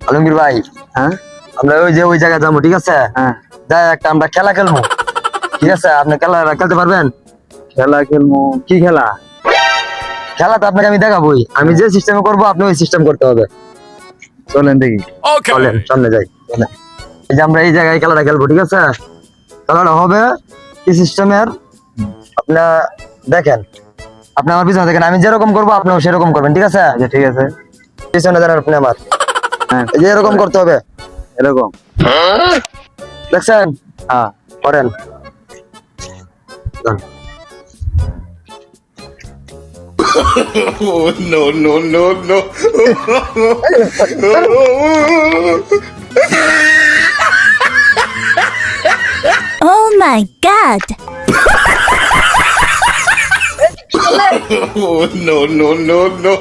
আলমগীর ভাই, হ্যাঁ আমরা ওই জায়গায় যাবো, ঠিক আছে? হ্যাঁ যাই একটা আমরা খেলা খেলবো, ঠিক আছে? আপনি খেলা খেলতে পারবেন? খেলা খেলবো। কি খেলা? খেলা তো আপনাকে আমি দেখাবোই, আমি যে সিস্টেমে করবো আপনি ওই সিস্টেম করতে হবে। চলেন দেখি। চলেন সামনে যাই, চলেন। এই যে আমরা এই জায়গায় খেলাটা খেলবো, ঠিক আছে? খেলাটা হবে কি সিস্টেমের, আপনার দেখেন, আপনি আমার পিছনে দেখেন, আমি যেরকম করবো আপনিও সেরকম করবেন, ঠিক আছে? আচ্ছা ঠিক আছে। পিছনে দাঁড়ান আপনি আমার, হ্যাঁ এই যে এরকম করতে হবে, এরকম। দেখছেন? হ্যাঁ করেন। Oh, no, no, no, no. Oh my god! Oh, no, no, no, no.